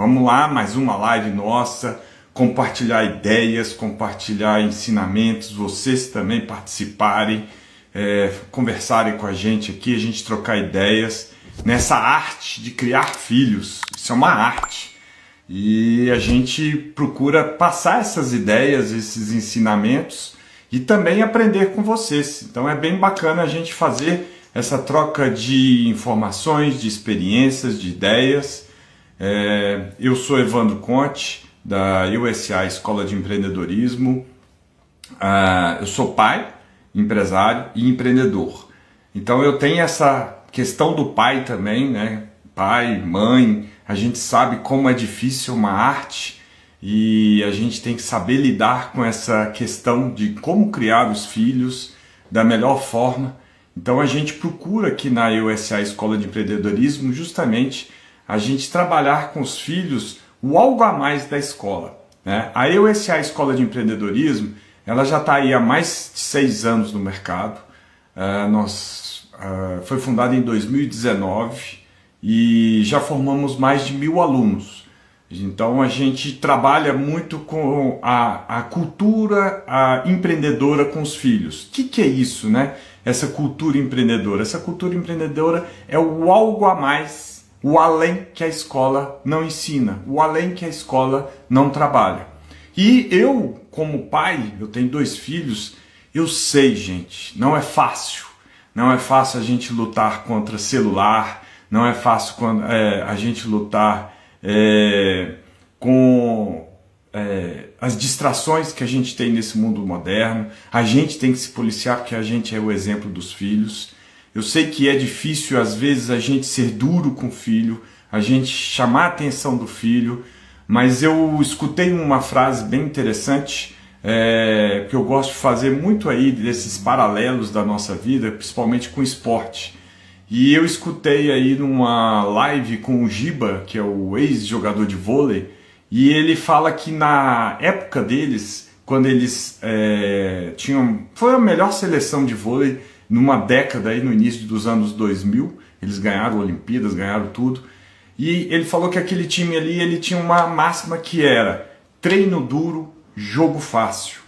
Vamos lá, mais uma live nossa, compartilhar ideias, compartilhar ensinamentos, vocês também participarem, conversarem com a gente aqui, a gente trocar ideias nessa arte de criar filhos. Isso é uma arte. E a gente procura passar essas ideias, esses ensinamentos e também aprender com vocês. Então é bem bacana a gente fazer essa troca de informações, de experiências, de ideias. Eu sou Evandro Conte, da USA Escola de Empreendedorismo. Eu sou pai, empresário e empreendedor. Então eu tenho essa questão do pai também, né? Pai, mãe, a gente sabe como é difícil uma arte e a gente tem que saber lidar com essa questão de como criar os filhos da melhor forma. Então a gente procura aqui na USA Escola de Empreendedorismo justamente a gente trabalhar com os filhos o algo a mais da escola, né? A USA Escola de Empreendedorismo, ela já está aí há mais de 6 anos no mercado. Foi fundada em 2019 e já formamos mais de 1.000 alunos. Então a gente trabalha muito com a cultura empreendedora com os filhos. O que é isso, né? Essa cultura empreendedora. Essa cultura empreendedora é o algo a mais, o além que a escola não ensina, o além que a escola não trabalha. E eu, como pai, eu tenho 2 filhos, eu sei, gente, não é fácil. Não é fácil a gente lutar contra celular, não é fácil a gente lutar com as distrações que a gente tem nesse mundo moderno. A gente tem que se policiar porque a gente é o exemplo dos filhos. Eu sei que é difícil às vezes a gente ser duro com o filho, a gente chamar a atenção do filho, mas eu escutei uma frase bem interessante que eu gosto de fazer muito aí desses paralelos da nossa vida, principalmente com o esporte. E eu escutei aí numa live com o Giba, que é o ex-jogador de vôlei, e ele fala que na época deles, quando eles foi a melhor seleção de vôlei numa década aí no início dos anos 2000, eles ganharam Olimpíadas, ganharam tudo, e ele falou que aquele time ali, ele tinha uma máxima que era treino duro, jogo fácil.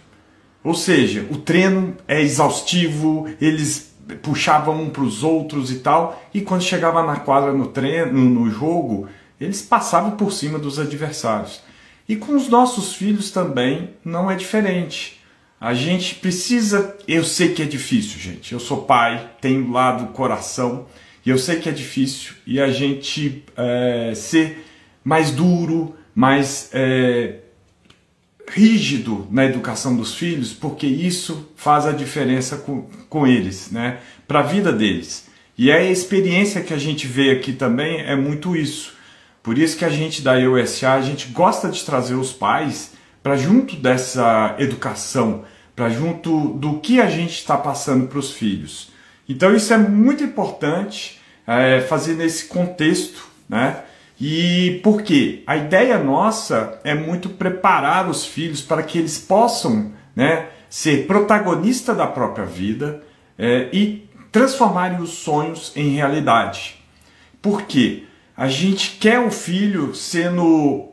Ou seja, o treino é exaustivo, eles puxavam um para os outros e tal, e quando chegava na quadra no treino, no jogo, eles passavam por cima dos adversários. E com os nossos filhos também não é diferente. A gente precisa, eu sei que é difícil, gente, eu sou pai, tenho lá do coração, e eu sei que é difícil, e a gente ser mais duro, mais rígido na educação dos filhos, porque isso faz a diferença com eles, né? Para a vida deles. E a experiência que a gente vê aqui também é muito isso. Por isso que a gente da USA, a gente gosta de trazer os pais para junto dessa educação, para junto do que a gente está passando para os filhos. Então isso é muito importante fazer nesse contexto, né? E por quê? A ideia nossa é muito preparar os filhos para que eles possam, né, ser protagonistas da própria vida e transformarem os sonhos em realidade. Por quê? A gente quer o filho sendo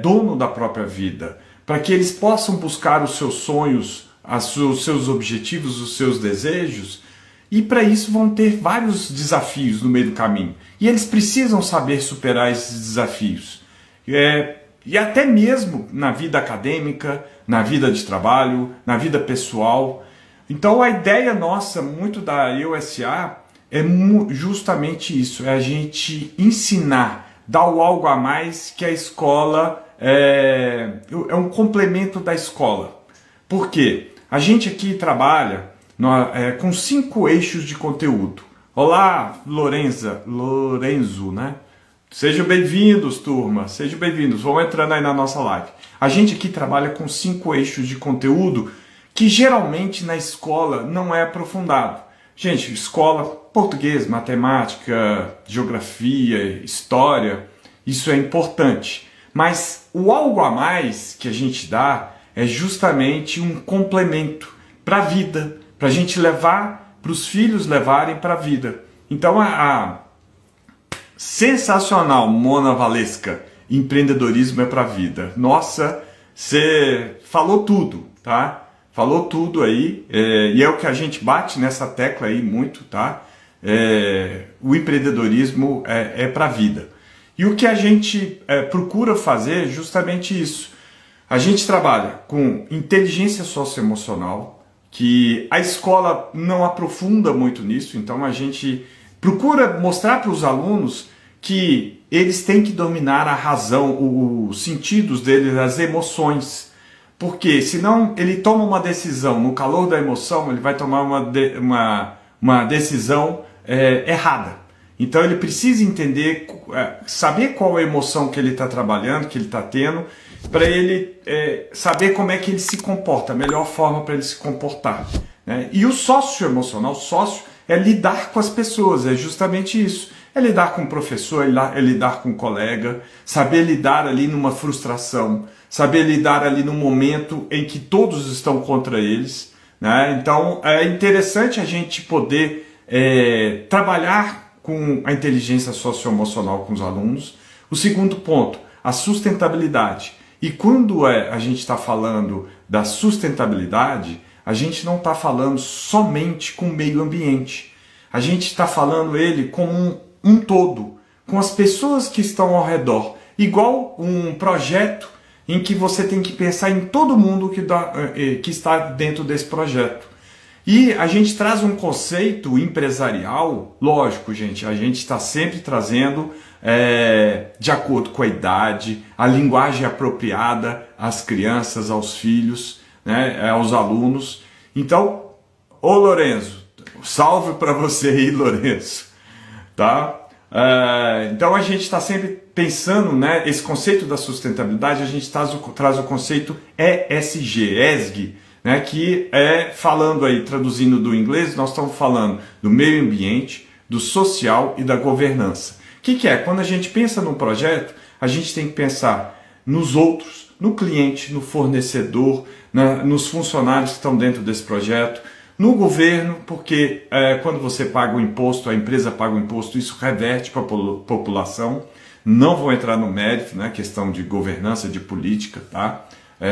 dono da própria vida, para que eles possam buscar os seus sonhos, os seus objetivos, os seus desejos. E para isso vão ter vários desafios no meio do caminho. E eles precisam saber superar esses desafios. E até mesmo na vida acadêmica, na vida de trabalho, na vida pessoal. Então a ideia nossa, muito da USA, é justamente isso. É a gente ensinar, dar o algo a mais que a escola é um complemento da escola. Por quê? A gente aqui trabalha com 5 eixos de conteúdo. Olá, Lorenzo, né? Sejam bem-vindos, turma, sejam bem-vindos, vão entrando aí na nossa live. A gente aqui trabalha com 5 eixos de conteúdo que geralmente na escola não é aprofundado. Gente, escola, português, matemática, geografia, história, isso é importante. Mas o algo a mais que a gente dá é justamente um complemento para a vida, para a gente levar, para os filhos levarem para a vida. Então a sensacional Mona Valesca empreendedorismo é para a vida. Nossa, você falou tudo, tá? Falou tudo aí, e é o que a gente bate nessa tecla aí muito, tá? O empreendedorismo é para a vida. E o que a gente procura fazer é justamente isso. A gente trabalha com inteligência socioemocional, que a escola não aprofunda muito nisso, então a gente procura mostrar para os alunos que eles têm que dominar a razão, os sentidos deles, as emoções. Porque senão ele toma uma decisão, no calor da emoção, ele vai tomar uma decisão errada. Então ele precisa entender, saber qual é a emoção que ele está trabalhando, que ele está tendo, para ele saber como é que ele se comporta, a melhor forma para ele se comportar, né? E o socioemocional, o sócio, é lidar com as pessoas, é justamente isso. É lidar com o professor, é lidar com o colega, saber lidar ali numa frustração, saber lidar ali num momento em que todos estão contra eles, né? Então é interessante a gente poder trabalhar com a inteligência socioemocional com os alunos. O segundo ponto, a sustentabilidade. E quando a gente está falando da sustentabilidade, a gente não está falando somente com o meio ambiente. A gente está falando ele como um todo, com as pessoas que estão ao redor. Igual um projeto em que você tem que pensar em todo mundo que está dentro desse projeto. E a gente traz um conceito empresarial, lógico, gente, a gente está sempre trazendo de acordo com a idade, a linguagem apropriada às crianças, aos filhos, né, aos alunos. Então, ô Lourenço, salve para você aí, Lourenço, tá? Então a gente está sempre pensando, né, esse conceito da sustentabilidade, a gente traz o conceito ESG, né, que falando aí, traduzindo do inglês, nós estamos falando do meio ambiente, do social e da governança. O que é? Quando a gente pensa num projeto, a gente tem que pensar nos outros, no cliente, no fornecedor, nos funcionários que estão dentro desse projeto, no governo, porque quando você paga o imposto, a empresa paga o imposto, isso reverte para a população. Não vou entrar no mérito, né, questão de governança, de política, tá?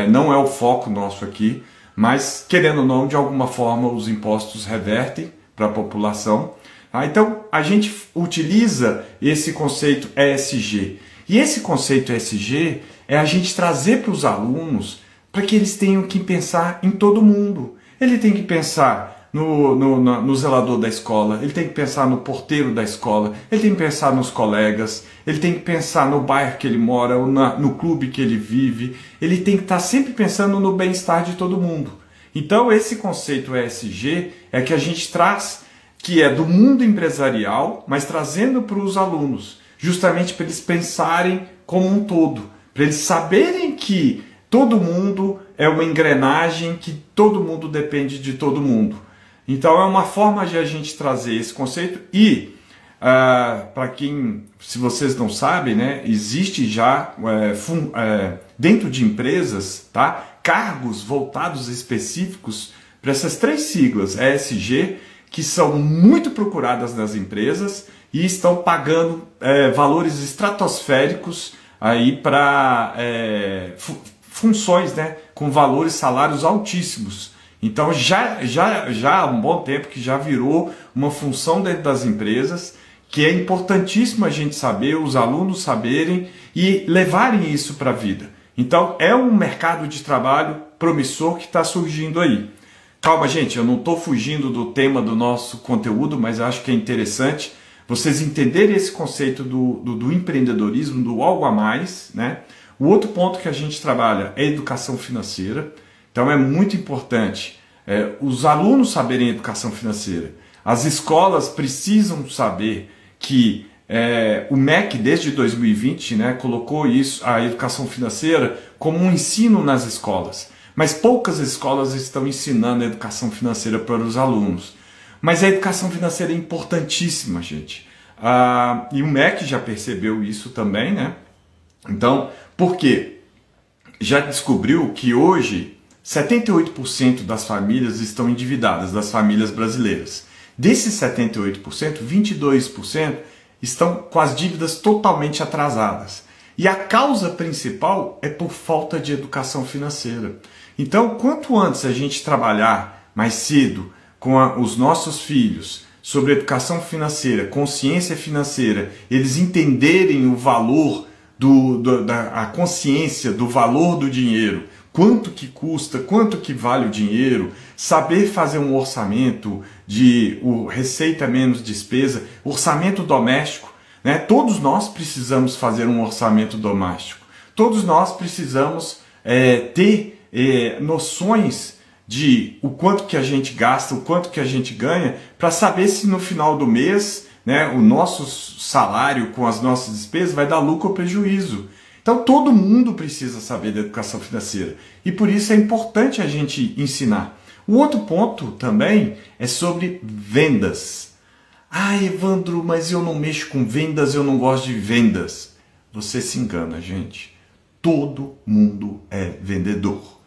Não é o foco nosso aqui, mas querendo ou não, de alguma forma os impostos revertem para a população. Tá? Então a gente utiliza esse conceito ESG. E esse conceito ESG é a gente trazer para os alunos para que eles tenham que pensar em todo mundo. Ele tem que pensar no zelador da escola, ele tem que pensar no porteiro da escola, ele tem que pensar nos colegas, ele tem que pensar no bairro que ele mora, ou no clube que ele vive, ele tem que estar sempre pensando no bem-estar de todo mundo. Então esse conceito ESG é que a gente traz, que é do mundo empresarial, mas trazendo para os alunos, justamente para eles pensarem como um todo, para eles saberem que todo mundo é uma engrenagem, que todo mundo depende de todo mundo. Então é uma forma de a gente trazer esse conceito e, para quem, se vocês não sabem, né, existe já dentro de empresas, tá, cargos voltados específicos para essas três siglas, ESG, que são muito procuradas nas empresas e estão pagando valores estratosféricos aí para funções, né, com valores, salários altíssimos. Então já há um bom tempo que já virou uma função dentro das empresas, que é importantíssimo a gente saber, os alunos saberem e levarem isso para a vida. Então é um mercado de trabalho promissor que está surgindo aí. Calma, gente, eu não estou fugindo do tema do nosso conteúdo, mas acho que é interessante vocês entenderem esse conceito do empreendedorismo, do algo a mais, né? O outro ponto que a gente trabalha é a educação financeira. Então é muito importante os alunos saberem educação financeira. As escolas precisam saber que o MEC, desde 2020, né, colocou isso, a educação financeira, como um ensino nas escolas. Mas poucas escolas estão ensinando a educação financeira para os alunos. Mas a educação financeira é importantíssima, gente. E o MEC já percebeu isso também, né? Então, por quê? Já descobriu que hoje 78% das famílias estão endividadas, das famílias brasileiras. Desses 78%, 22% estão com as dívidas totalmente atrasadas. E a causa principal é por falta de educação financeira. Então, quanto antes a gente trabalhar mais cedo com os nossos filhos sobre educação financeira, consciência financeira, eles entenderem o valor a consciência do valor do dinheiro, quanto que custa, quanto que vale o dinheiro, saber fazer um orçamento de receita menos despesa, orçamento doméstico, né? Todos nós precisamos fazer um orçamento doméstico, todos nós precisamos ter noções de o quanto que a gente gasta, o quanto que a gente ganha, para saber se no final do mês, né, o nosso salário com as nossas despesas vai dar lucro ou prejuízo. Então todo mundo precisa saber da educação financeira e por isso é importante a gente ensinar. O outro ponto também é sobre vendas. Ah, Evandro, mas eu não mexo com vendas, eu não gosto de vendas. Você se engana, gente. Todo mundo é vendedor.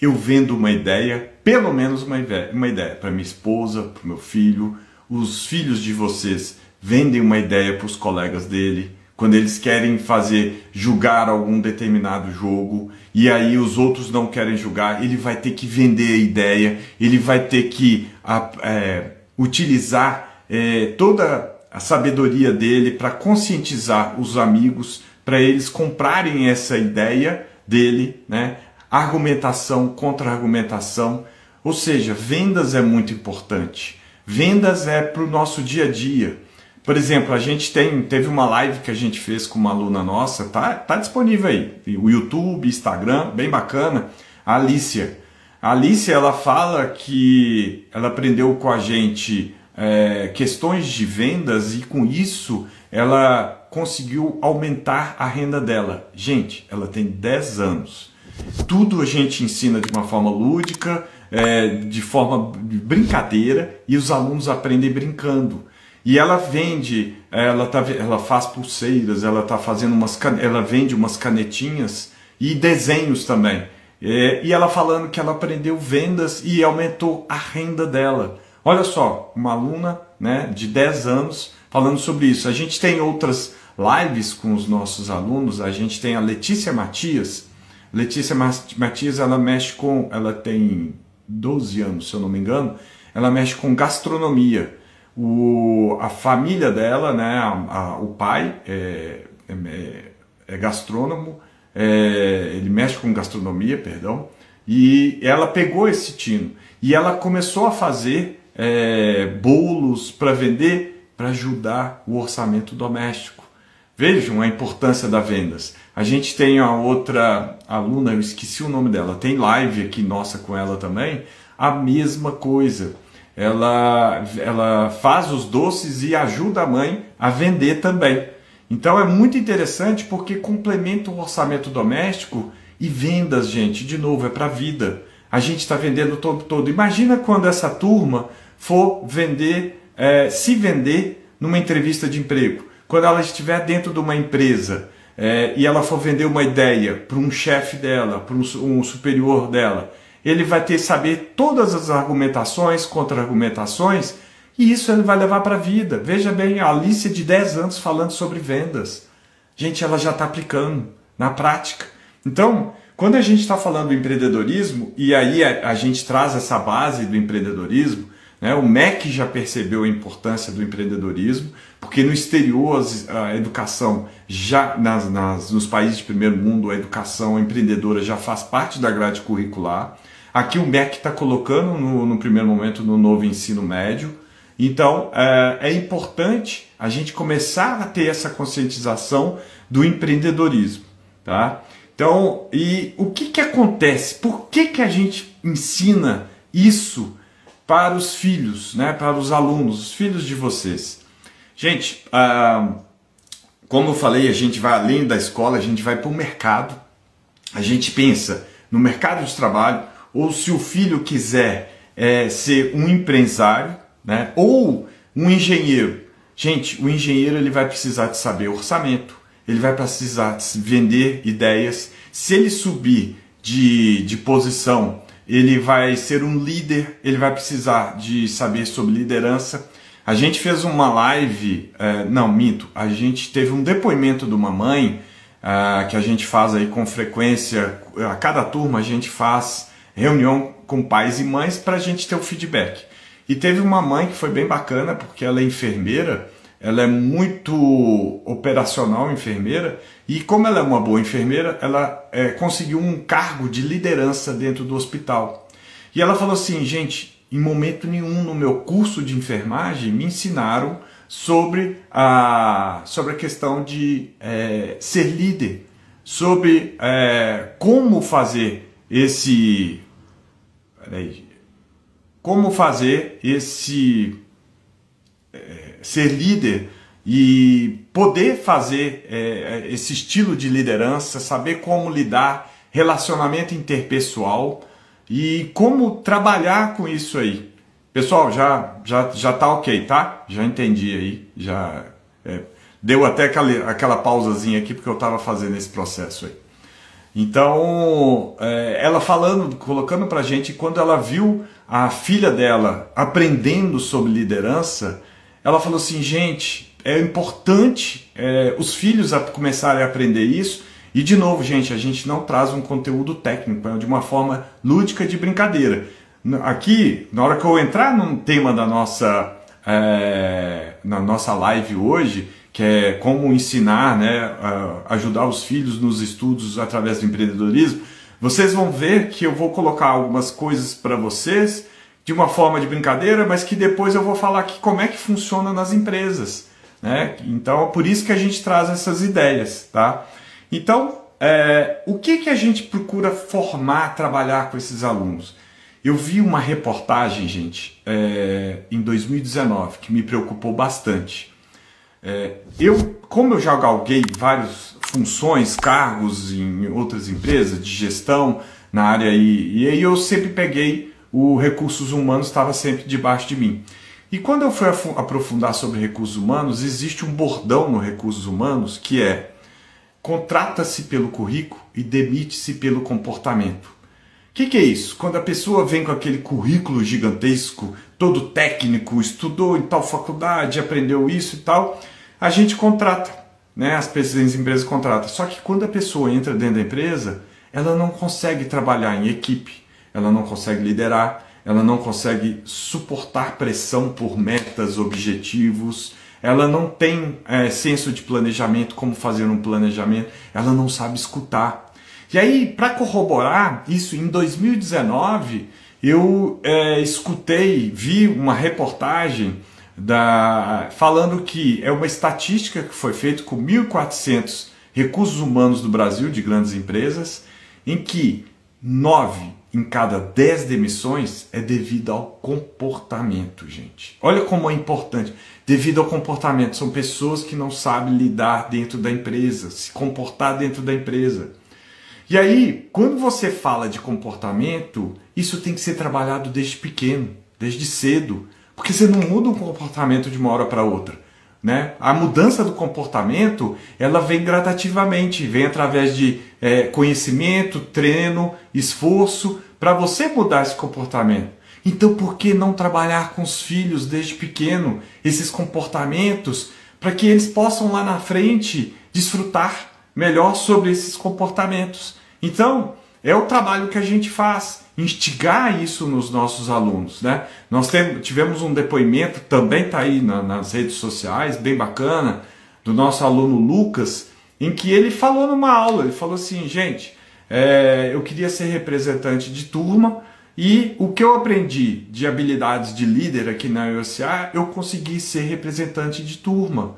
Eu vendo uma ideia, pelo menos uma ideia para minha esposa, para o meu filho. Os filhos de vocês vendem uma ideia para os colegas dele, quando eles querem julgar algum determinado jogo, e aí os outros não querem julgar, ele vai ter que vender a ideia, ele vai ter que utilizar toda a sabedoria dele para conscientizar os amigos, para eles comprarem essa ideia dele, né? Argumentação, contra-argumentação, ou seja, vendas é muito importante. Vendas é para o nosso dia a dia. Por exemplo, a gente teve uma live que a gente fez com uma aluna nossa, tá disponível aí, o YouTube, Instagram, bem bacana, a Alicia. A Alicia, ela fala que ela aprendeu com a gente questões de vendas e com isso ela conseguiu aumentar a renda dela. Gente, ela tem 10 anos. Tudo a gente ensina de uma forma lúdica, de forma de brincadeira, e os alunos aprendem brincando. E ela vende, ela faz pulseiras, ela vende umas canetinhas e desenhos também. E ela falando que ela aprendeu vendas e aumentou a renda dela. Olha só, uma aluna, né, de 10 anos falando sobre isso. A gente tem outras lives com os nossos alunos, a gente tem a Letícia Matias. Letícia Matias, ela tem 12 anos, se eu não me engano, ela mexe com gastronomia. A família dela, né, o pai é gastrônomo, ele mexe com gastronomia, perdão, e ela pegou esse tino e ela começou a fazer bolos para vender, para ajudar o orçamento doméstico. Vejam a importância das vendas. A gente tem a outra aluna, eu esqueci o nome dela, tem live aqui nossa com ela também, a mesma coisa. Ela faz os doces e ajuda a mãe a vender também. Então é muito interessante porque complementa o orçamento doméstico e vendas, gente, de novo, é para a vida. A gente está vendendo o tempo todo. Imagina quando essa turma for se vender numa entrevista de emprego. Quando ela estiver dentro de uma empresa e ela for vender uma ideia para um chefe dela, para um superior dela, ele vai ter que saber todas as argumentações, contra-argumentações, e isso ele vai levar para a vida. Veja bem, a Alice de 10 anos falando sobre vendas. Gente, ela já está aplicando na prática. Então, quando a gente está falando do empreendedorismo, e aí a gente traz essa base do empreendedorismo, né, o MEC já percebeu a importância do empreendedorismo, porque no exterior a educação, nos países de primeiro mundo, a educação empreendedora já faz parte da grade curricular. Aqui o MEC está colocando no primeiro momento no novo ensino médio. Então é importante a gente começar a ter essa conscientização do empreendedorismo. Tá? Então, e o que acontece? Por que a gente ensina isso para os filhos, né, para os alunos, os filhos de vocês? Gente, como eu falei, a gente vai além da escola, a gente vai para o mercado, a gente pensa no mercado de trabalho, ou se o filho quiser ser um empresário, né, ou um engenheiro. Gente, o engenheiro ele vai precisar de saber orçamento, ele vai precisar de vender ideias. Se ele subir de posição, ele vai ser um líder, ele vai precisar de saber sobre liderança. A gente fez uma live, a gente teve um depoimento de uma mãe que a gente faz aí com frequência. A cada turma a gente faz reunião com pais e mães para a gente ter o feedback. E teve uma mãe que foi bem bacana, porque ela é enfermeira, ela é muito operacional, enfermeira, e como ela é uma boa enfermeira, ela conseguiu um cargo de liderança dentro do hospital. E ela falou assim, gente, em momento nenhum no meu curso de enfermagem me ensinaram sobre a questão de ser líder, sobre como fazer esse... como fazer ser líder e poder fazer esse estilo de liderança, saber como lidar, relacionamento interpessoal e como trabalhar com isso aí. Pessoal, já tá ok, tá? Já entendi aí, já deu até aquela pausazinha aqui porque eu estava fazendo esse processo aí. Então, ela falando, colocando pra gente, quando ela viu a filha dela aprendendo sobre liderança, ela falou assim, gente, é importante os filhos começarem a aprender isso. E de novo, gente, a gente não traz um conteúdo técnico, é de uma forma lúdica de brincadeira. Aqui, na hora que eu entrar no tema da na nossa live hoje, que é como ensinar, né, ajudar os filhos nos estudos através do empreendedorismo, vocês vão ver que eu vou colocar algumas coisas para vocês de uma forma de brincadeira, mas que depois eu vou falar aqui como é que funciona nas empresas, né? Então, por isso que a gente traz essas ideias, tá? Então, o que a gente procura formar, trabalhar com esses alunos? Eu vi uma reportagem, gente, em 2019, que me preocupou bastante. Como eu já galguei várias funções, cargos em outras empresas de gestão na área e aí eu sempre peguei o recursos humanos, estava sempre debaixo de mim. E quando eu fui aprofundar sobre recursos humanos, existe um bordão no recursos humanos que é: contrata-se pelo currículo e demite-se pelo comportamento. O que é isso? Quando a pessoa vem com aquele currículo gigantesco, todo técnico, estudou em tal faculdade, aprendeu isso e tal, a gente contrata, né? As empresas contratam. Só que quando a pessoa entra dentro da empresa, ela não consegue trabalhar em equipe, ela não consegue liderar, ela não consegue suportar pressão por metas, objetivos, ela não tem senso de planejamento, como fazer um planejamento, ela não sabe escutar. E aí, para corroborar isso, em 2019, eu vi uma reportagem falando que é uma estatística que foi feita com 1.400 recursos humanos do Brasil, de grandes empresas, em que 9 em cada 10 demissões é devido ao comportamento, gente. Olha como é importante. Devido ao comportamento, são pessoas que não sabem lidar dentro da empresa, se comportar dentro da empresa. E aí, quando você fala de comportamento, isso tem que ser trabalhado desde pequeno, desde cedo, porque você não muda um comportamento de uma hora para outra, né? A mudança do comportamento, ela vem gradativamente, vem através de conhecimento, treino, esforço, para você mudar esse comportamento. Então, por que não trabalhar com os filhos desde pequeno esses comportamentos, para que eles possam lá na frente desfrutar melhor sobre esses comportamentos? Então, é o trabalho que a gente faz, instigar isso nos nossos alunos, né? Nós tivemos um depoimento, também está aí nas redes sociais, bem bacana, do nosso aluno Lucas, em que ele falou numa aula, ele falou assim, gente, eu queria ser representante de turma e o que eu aprendi de habilidades de líder aqui na UFCA, eu consegui ser representante de turma.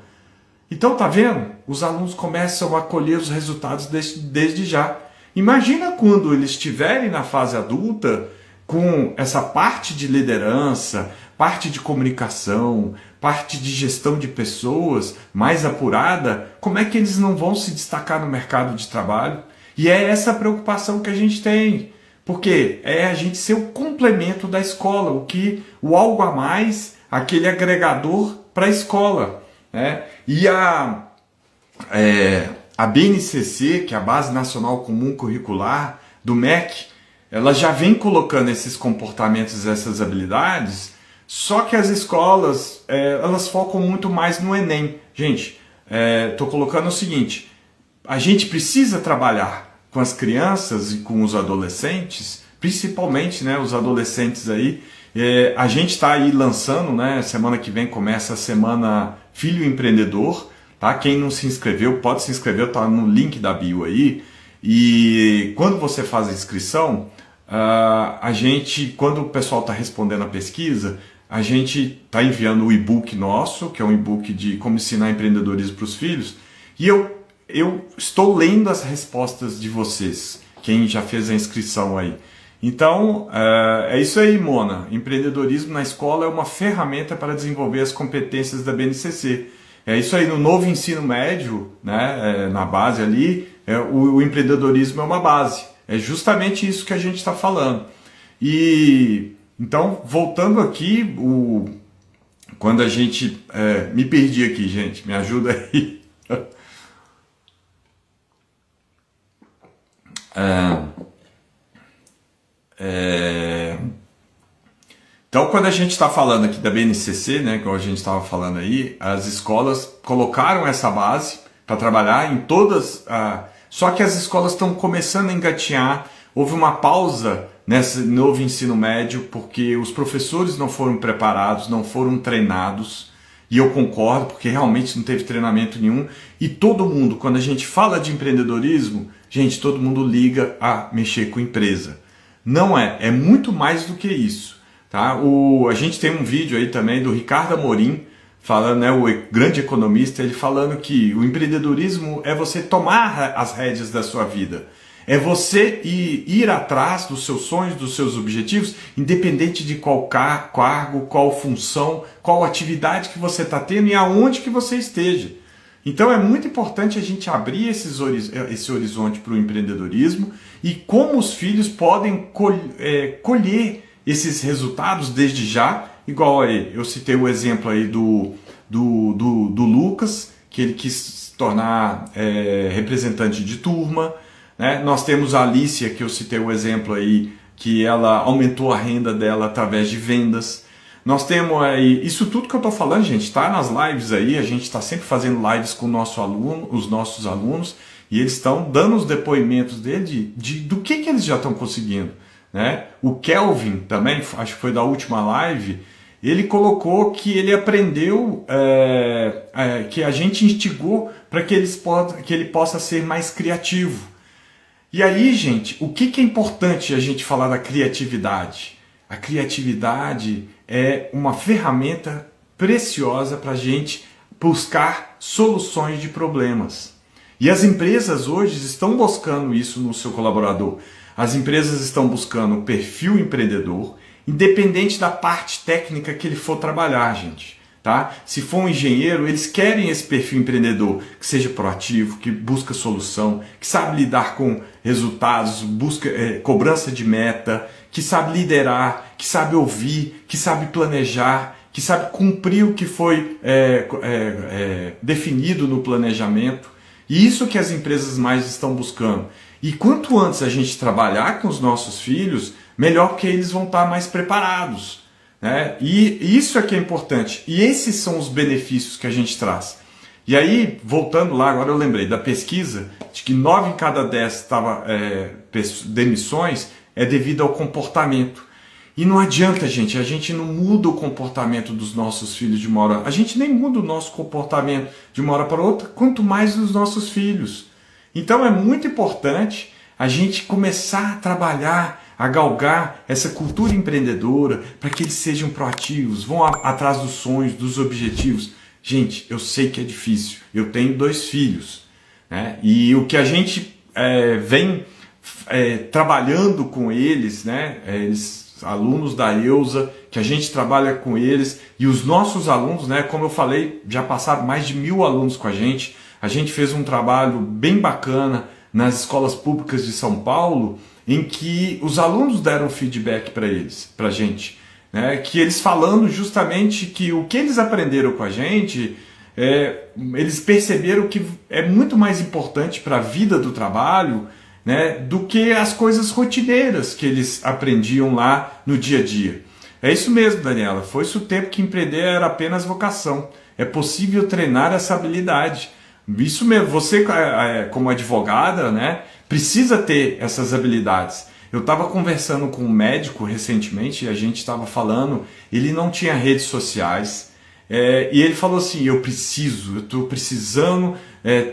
Então, tá vendo? Os alunos começam a colher os resultados desde já. Imagina quando eles estiverem na fase adulta, com essa parte de liderança, parte de comunicação, parte de gestão de pessoas mais apurada, como é que eles não vão se destacar no mercado de trabalho? E é essa preocupação que a gente tem, porque é a gente ser o complemento da escola, o algo a mais, aquele agregador para a escola, né? E a BNCC, que é a Base Nacional Comum Curricular do MEC, ela já vem colocando esses comportamentos, essas habilidades, só que as escolas, elas focam muito mais no Enem. Gente, estou colocando o seguinte, a gente precisa trabalhar com as crianças e com os adolescentes, principalmente, né, os adolescentes aí. A gente está aí lançando, né, semana que vem começa a semana Filho Empreendedor, tá? Quem não se inscreveu pode se inscrever, tá no link da bio aí. E quando você faz a inscrição, a gente, quando o pessoal está respondendo a pesquisa, a gente está enviando o e-book nosso, que é um e-book de como ensinar empreendedorismo para os filhos, e eu estou lendo as respostas de vocês, quem já fez a inscrição aí. Então, é isso aí, Mona. Empreendedorismo na escola é uma ferramenta para desenvolver as competências da BNCC. É isso aí, no novo ensino médio, né, na base ali, o empreendedorismo é uma base. É justamente isso que a gente está falando. E então, voltando aqui, quando a gente... me perdi aqui, gente, me ajuda aí. Então, quando a gente está falando aqui da BNCC, né, como a gente estava falando aí, as escolas colocaram essa base para trabalhar em todas. Só que as escolas estão começando a engatinhar. Houve uma pausa nesse novo ensino médio porque os professores não foram preparados, não foram treinados. E eu concordo, porque realmente não teve treinamento nenhum. E todo mundo, quando a gente fala de empreendedorismo, gente, todo mundo liga a mexer com empresa. Não é muito mais do que isso. Tá? A gente tem um vídeo aí também do Ricardo Amorim, falando, né, o grande economista, ele falando que o empreendedorismo é você tomar as rédeas da sua vida. É você ir atrás dos seus sonhos, dos seus objetivos, independente de qual cargo, qual função, qual atividade que você está tendo e aonde que você esteja. Então é muito importante a gente abrir esse horizonte para o empreendedorismo e como os filhos podem colher esses resultados desde já, igual aí, eu citei o exemplo aí do Lucas, que ele quis se tornar representante de turma, né? Nós temos a Alicia, que eu citei o exemplo aí, que ela aumentou a renda dela através de vendas. Nós temos aí, isso tudo que eu estou falando, gente, está nas lives aí, a gente está sempre fazendo lives com os nossos alunos, e eles estão dando os depoimentos dele do que eles já estão conseguindo. Né? O Kelvin também, acho que foi da última live, ele colocou que ele aprendeu, que a gente instigou para que ele possa ser mais criativo. E aí, gente, o que é importante a gente falar da criatividade? A criatividade é uma ferramenta preciosa para a gente buscar soluções de problemas. E as empresas hoje estão buscando isso no seu colaborador. As empresas estão buscando o perfil empreendedor, independente da parte técnica que ele for trabalhar, gente. Tá? Se for um engenheiro, eles querem esse perfil empreendedor que seja proativo, que busca solução, que sabe lidar com resultados, busca cobrança de meta, que sabe liderar, que sabe ouvir, que sabe planejar, que sabe cumprir o que foi definido no planejamento. E isso que as empresas mais estão buscando. E quanto antes a gente trabalhar com os nossos filhos, melhor, porque eles vão estar mais preparados. Né? E isso é que é importante. E esses são os benefícios que a gente traz. E aí, voltando lá, agora eu lembrei da pesquisa, de que 9 em cada 10 demissões é devido ao comportamento. E não adianta, gente, a gente não muda o comportamento dos nossos filhos de uma hora. A gente nem muda o nosso comportamento de uma hora para outra, quanto mais dos nossos filhos. Então é muito importante a gente começar a trabalhar, a galgar essa cultura empreendedora para que eles sejam proativos, vão atrás dos sonhos, dos objetivos. Gente, eu sei que é difícil, eu tenho 2 filhos, né? E o que a gente vem trabalhando com eles, né? Alunos da EUSA, que a gente trabalha com eles, e os nossos alunos, né? Como eu falei, já passaram mais de 1000 alunos com a gente fez um trabalho bem bacana nas escolas públicas de São Paulo, em que os alunos deram feedback para eles, para a gente, né? Que eles falando justamente que o que eles aprenderam com a gente, eles perceberam que é muito mais importante para a vida do trabalho, né, do que as coisas rotineiras que eles aprendiam lá no dia a dia. É isso mesmo, Daniela, foi-se o tempo que empreender era apenas vocação. É possível treinar essa habilidade. Isso mesmo, você como advogada, né, precisa ter essas habilidades. Eu estava conversando com um médico recentemente e a gente estava falando, ele não tinha redes sociais, e ele falou assim, eu estou precisando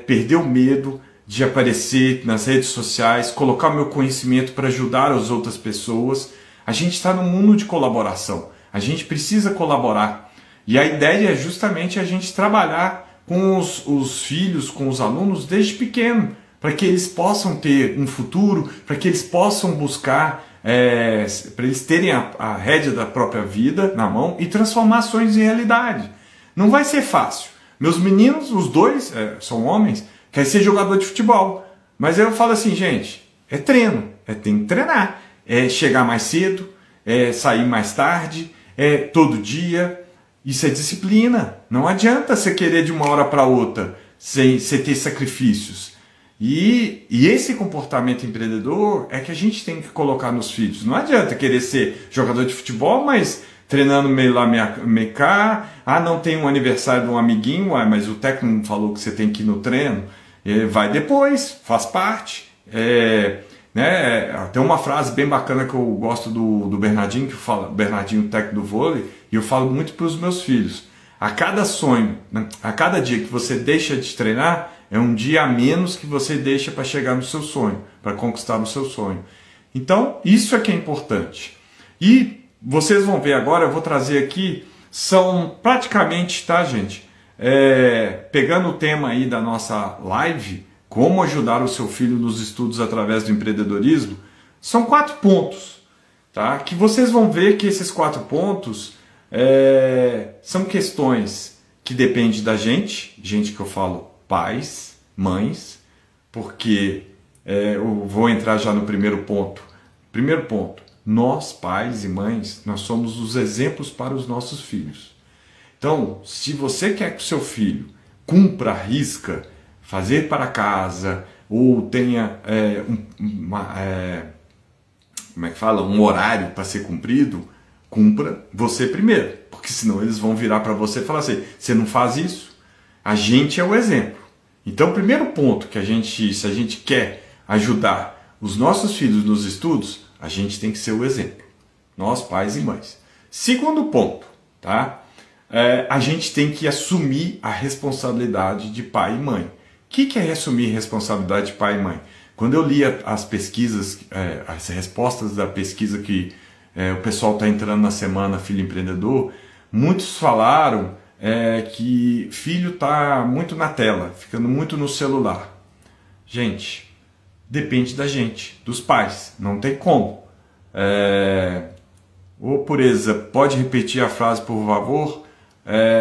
perder o medo de aparecer nas redes sociais, colocar meu conhecimento para ajudar as outras pessoas. A gente está num mundo de colaboração, a gente precisa colaborar. E a ideia é justamente a gente trabalhar com os filhos, com os alunos desde pequeno, para que eles possam ter um futuro, para que eles possam buscar, para eles terem a rédea da própria vida na mão e transformar sonhos em realidade. Não vai ser fácil. Meus meninos, os dois, são homens, querem ser jogador de futebol. Mas eu falo assim, gente, é treino, tem que treinar. É chegar mais cedo, é sair mais tarde, é todo dia. Isso é disciplina. Não adianta você querer de uma hora para outra sem você ter sacrifícios. E esse comportamento empreendedor é que a gente tem que colocar nos filhos. Não adianta querer ser jogador de futebol, mas treinando meio lá, meio cá. Não tem um aniversário de um amiguinho, mas o técnico falou que você tem que ir no treino. Vai depois, faz parte. Né? Tem uma frase bem bacana que eu gosto do Bernardinho, que fala, Bernardinho, técnico do vôlei, e eu falo muito para os meus filhos. A cada sonho, né? A cada dia que você deixa de treinar, é um dia a menos que você deixa para chegar no seu sonho, para conquistar o seu sonho. Então, isso é que é importante. E vocês vão ver agora, eu vou trazer aqui, são praticamente, tá, gente? Pegando o tema aí da nossa live, como ajudar o seu filho nos estudos através do empreendedorismo, são 4 pontos, tá? Que vocês vão ver que esses 4 pontos são questões que dependem da gente que eu falo pais, mães, porque eu vou entrar já no primeiro ponto. Primeiro ponto, nós pais e mães, nós somos os exemplos para os nossos filhos. Então, se você quer que o seu filho cumpra a risca, fazer para casa, ou tenha como é que fala? Um horário para ser cumprido, cumpra você primeiro, porque senão eles vão virar para você e falar assim, você não faz isso? A gente é o exemplo. Então, o primeiro ponto que se a gente quer ajudar os nossos filhos nos estudos, a gente tem que ser o exemplo. Nós, pais e mães. Segundo ponto, tá? A gente tem que assumir a responsabilidade de pai e mãe. O que é assumir responsabilidade de pai e mãe? Quando eu li as pesquisas, as respostas da pesquisa que o pessoal está entrando na semana Filho Empreendedor, muitos falaram que filho está muito na tela, ficando muito no celular. Gente, depende da gente, dos pais, não tem como. Ô pureza, pode repetir a frase por favor?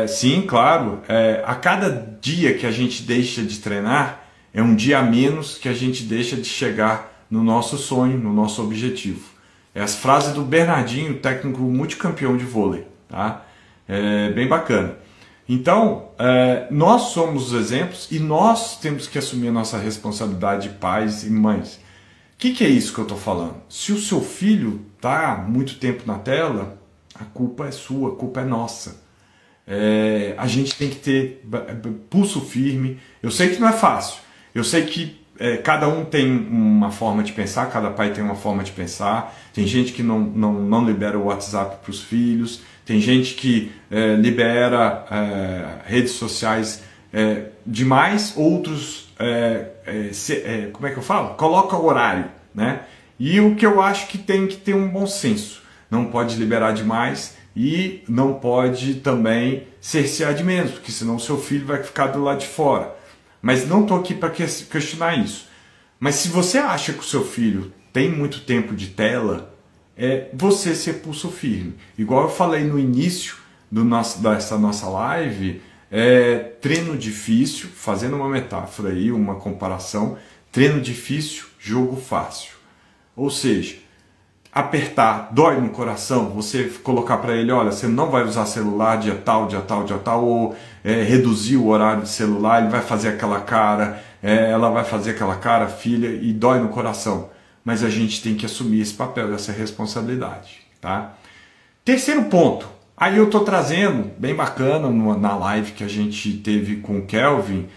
Sim, claro. A cada dia que a gente deixa de treinar, é um dia a menos que a gente deixa de chegar no nosso sonho, no nosso objetivo. É as frases do Bernardinho, técnico multicampeão de vôlei. Tá? Bem bacana. Então, nós somos os exemplos e nós temos que assumir a nossa responsabilidade de pais e mães. O que é isso que eu estou falando? Se o seu filho está muito tempo na tela, a culpa é sua, a culpa é nossa. A gente tem que ter pulso firme. Eu sei que não é fácil. Eu sei que cada um tem uma forma de pensar, cada pai tem uma forma de pensar. Tem gente que não libera o WhatsApp para os filhos. Tem gente que libera redes sociais demais. Outros, como é que eu falo? Coloca o horário, né? E o que eu acho que tem que ter um bom senso. Não pode liberar demais. E não pode também cercear de menos, porque senão o seu filho vai ficar do lado de fora. Mas não estou aqui para questionar isso. Mas se você acha que o seu filho tem muito tempo de tela, você ser pulso firme. Igual eu falei no início dessa nossa live, treino difícil, fazendo uma metáfora aí, uma comparação, treino difícil, jogo fácil. Ou seja, apertar, dói no coração, você colocar para ele, olha, você não vai usar celular dia tal, dia tal, dia tal, ou reduzir o horário de celular, ele vai fazer aquela cara, ela vai fazer aquela cara, filha, e dói no coração. Mas a gente tem que assumir esse papel, essa responsabilidade. Tá? Terceiro ponto, aí eu estou trazendo, bem bacana, na live que a gente teve com o Kelvin,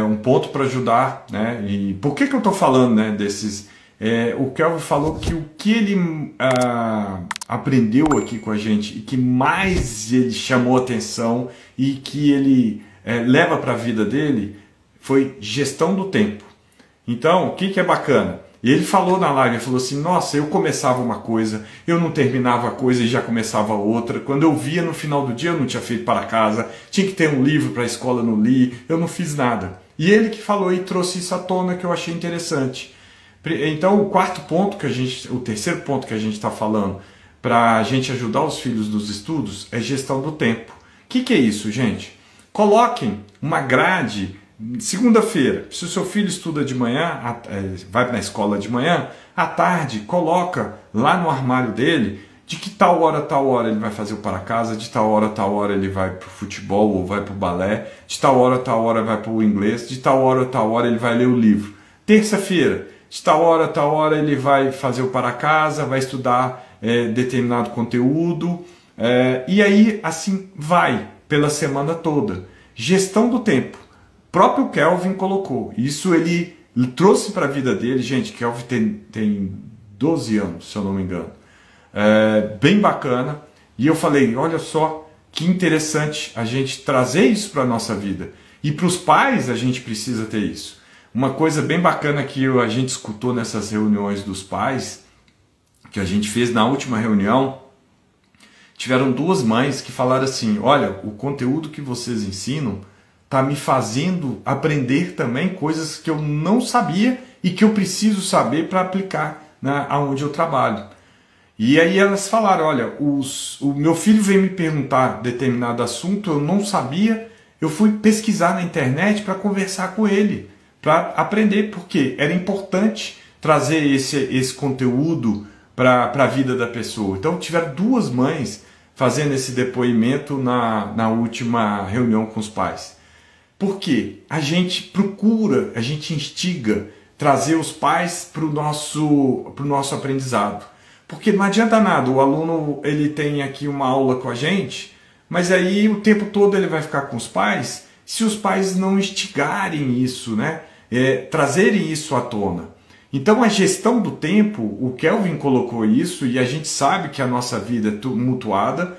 um ponto para ajudar, né? E por que eu estou falando, né, desses... o Kelvin falou que o que ele aprendeu aqui com a gente e que mais ele chamou atenção e que ele leva para a vida dele foi gestão do tempo. Então, o que é bacana? E ele falou na live, ele falou assim, nossa, eu começava uma coisa, eu não terminava a coisa e já começava outra. Quando eu via no final do dia, eu não tinha feito para casa, tinha que ter um livro para a escola, eu não li, eu não fiz nada. E ele que falou e trouxe isso à tona, que eu achei interessante. Então, o terceiro ponto que a gente está falando para a gente ajudar os filhos dos estudos é gestão do tempo. O que é isso, gente? Coloquem uma grade. Segunda-feira, se o seu filho estuda de manhã, vai na escola de manhã, à tarde coloca lá no armário dele de que tal hora ele vai fazer o para casa, de tal hora ele vai para o futebol ou vai para o balé, de tal hora vai para o inglês, de tal hora ele vai ler o livro. Terça-feira, de tal hora ele vai fazer o para casa, vai estudar determinado conteúdo, e aí assim vai pela semana toda. Gestão do tempo. O próprio Kelvin colocou. Isso ele trouxe para a vida dele. Gente, Kelvin tem 12 anos, se eu não me engano. Bem bacana. E eu falei, olha só que interessante a gente trazer isso para a nossa vida. E para os pais a gente precisa ter isso. Uma coisa bem bacana que a gente escutou nessas reuniões dos pais, que a gente fez na última reunião, tiveram duas mães que falaram assim, olha, o conteúdo que vocês ensinam está me fazendo aprender também coisas que eu não sabia e que eu preciso saber para aplicar aonde eu trabalho. E aí elas falaram, olha, o meu filho veio me perguntar determinado assunto, eu não sabia, eu fui pesquisar na internet para conversar com ele, para aprender, porque era importante trazer esse conteúdo para a vida da pessoa. Então tiveram duas mães fazendo esse depoimento na última reunião com os pais. Porque a gente procura, a gente instiga trazer os pais para o nosso aprendizado. Porque não adianta nada, o aluno ele tem aqui uma aula com a gente, mas aí o tempo todo ele vai ficar com os pais, se os pais não instigarem isso, né? Trazerem isso à tona. Então a gestão do tempo, o Kelvin colocou isso e a gente sabe que a nossa vida é mutuada,